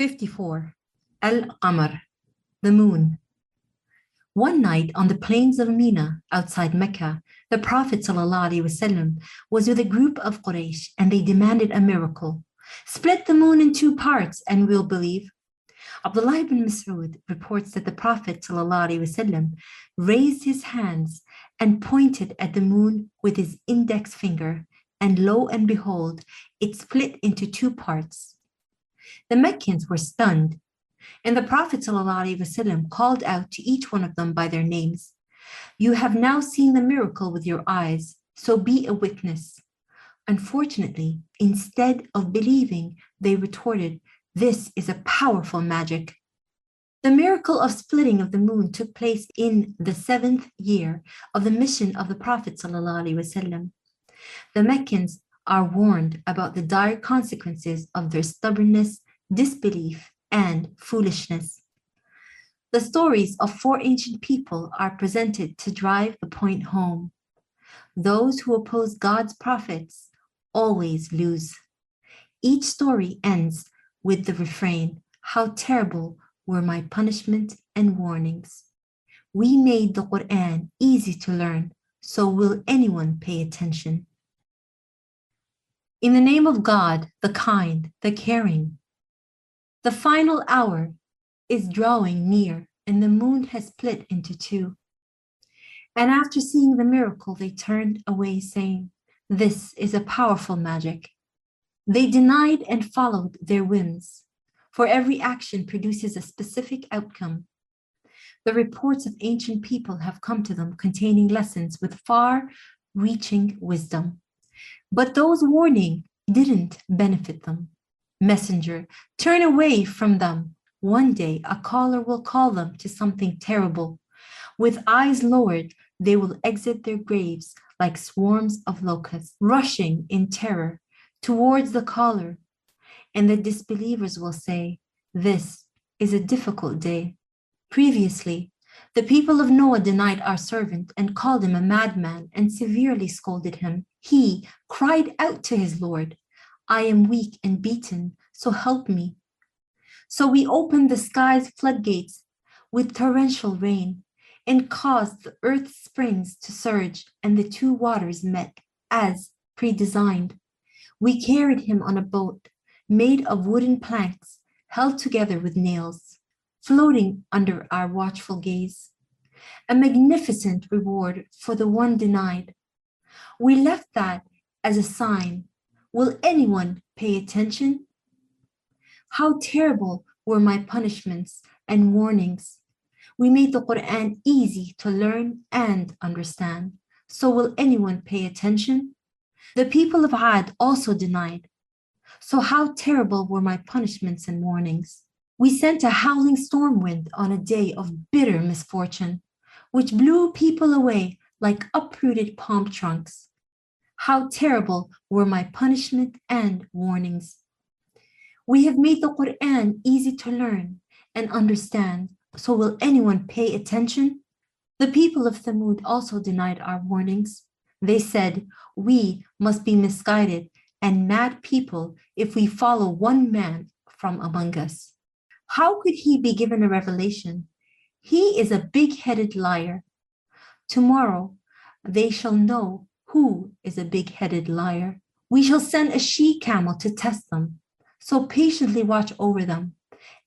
54. Al-Qamar, the moon. One night on the plains of Mina, outside Mecca, the Prophet ﷺ was with a group of Quraysh and they demanded a miracle. Split the moon in two parts and we'll believe. Abdullah ibn Mas'ud reports that the Prophet ﷺ raised his hands and pointed at the moon with his index finger, and lo and behold, it split into two parts. The Meccans were stunned, and the Prophet ﷺ called out to each one of them by their names. You have now seen the miracle with your eyes, so be a witness. Unfortunately, instead of believing, they retorted, this is a powerful magic. The miracle of splitting of the moon took place in the 7th year of the mission of the Prophet ﷺ. The Meccans are warned about the dire consequences of their stubbornness, disbelief, and foolishness. The stories of 4 ancient people are presented to drive the point home. Those who oppose God's prophets always lose. Each story ends with the refrain, how terrible were my punishment and warnings. We made the Quran easy to learn, so will anyone pay attention? In the name of God, the kind, the caring. The final hour is drawing near, and the moon has split into two. And after seeing the miracle, they turned away, saying, this is a powerful magic. They denied and followed their whims, for every action produces a specific outcome. The reports of ancient people have come to them containing lessons with far-reaching wisdom. But those warning didn't benefit them. Messenger, turn away from them. One day a caller will call them to something terrible. With eyes lowered, they will exit their graves like swarms of locusts, rushing in terror towards the caller. And the disbelievers will say, this is a difficult day. Previously, the people of Noah denied our servant and called him a madman and severely scolded him. He cried out to his Lord, I am weak and beaten, so help me. So we opened the sky's floodgates with torrential rain and caused the earth's springs to surge, and the two waters met as predesigned. We carried him on a boat made of wooden planks held together with nails, floating under our watchful gaze. A magnificent reward for the one denied. We left that as a sign. Will anyone pay attention? How terrible were my punishments and warnings. We made the Quran easy to learn and understand. So will anyone pay attention? The people of Ad also denied. So how terrible were my punishments and warnings. We sent a howling storm wind on a day of bitter misfortune, which blew people away like uprooted palm trunks. How terrible were my punishment and warnings. We have made the Quran easy to learn and understand, so will anyone pay attention? The people of Thamud also denied our warnings. They said, we must be misguided and mad people if we follow one man from among us. How could he be given a revelation? He is a big-headed liar. Tomorrow they shall know who is a big-headed liar. We shall send a she-camel to test them. So patiently watch over them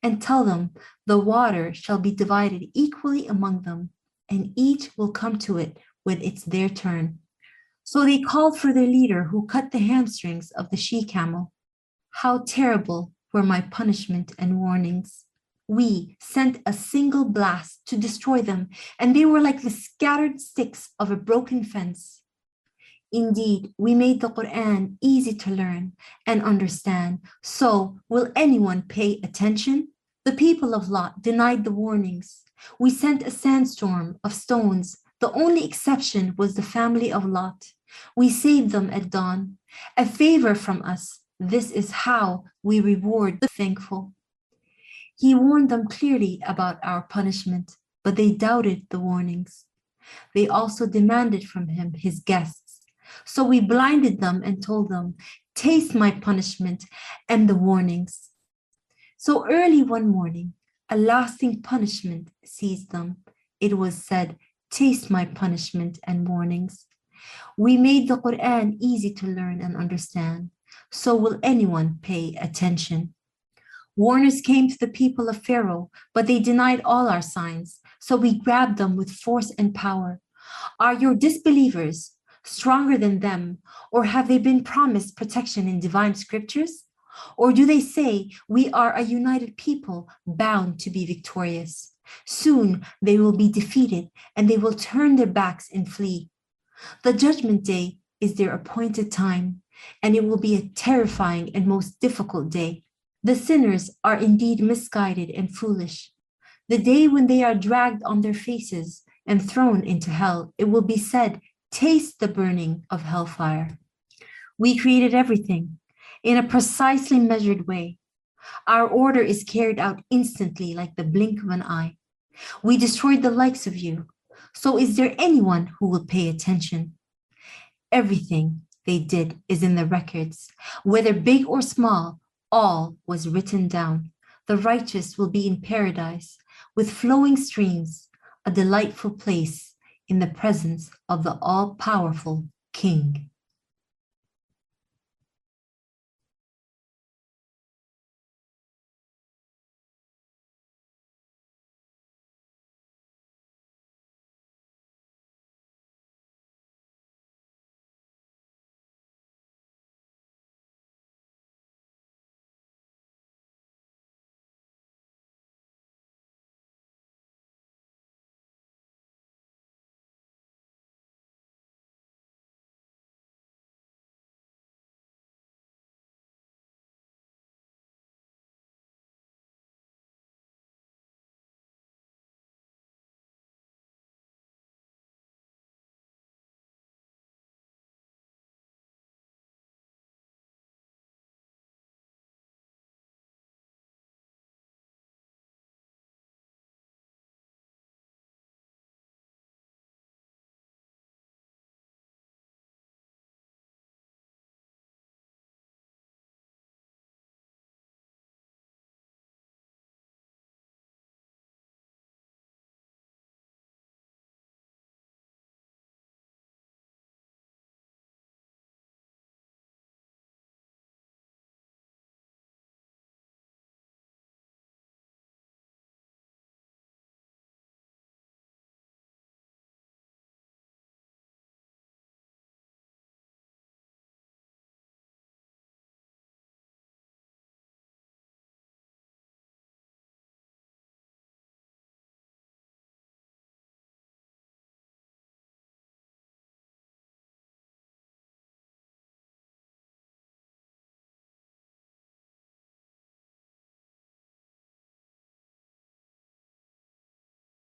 and tell them the water shall be divided equally among them, and each will come to it when it's their turn. So they called for their leader, who cut the hamstrings of the she-camel. How terrible were my punishment and warnings. We sent a single blast to destroy them, and they were like the scattered sticks of a broken fence. Indeed, we made the Quran easy to learn and understand. So will anyone pay attention? The people of Lot denied the warnings. We sent a sandstorm of stones. The only exception was the family of Lot. We saved them at dawn. A favor from us. This is how we reward the thankful. He warned them clearly about our punishment, but they doubted the warnings. They also demanded from him his guests. So we blinded them and told them, taste my punishment and the warnings. So early one morning, a lasting punishment seized them. It was said, taste my punishment and warnings. We made the Quran easy to learn and understand. So will anyone pay attention? Warners came to the people of Pharaoh, but they denied all our signs. So we grabbed them with force and power. Are your disbelievers stronger than them, or have they been promised protection in divine scriptures? Or do they say we are a united people bound to be victorious? Soon they will be defeated and they will turn their backs and flee. The judgment day is their appointed time, and it will be a terrifying and most difficult day. The sinners are indeed misguided and foolish. The day when they are dragged on their faces and thrown into hell, it will be said, taste the burning of hellfire. We created everything in a precisely measured way. Our order is carried out instantly like the blink of an eye. We destroyed the likes of you. So is there anyone who will pay attention? Everything they did is in the records, whether big or small, all was written down. The righteous will be in paradise with flowing streams, a delightful place in the presence of the all-powerful King.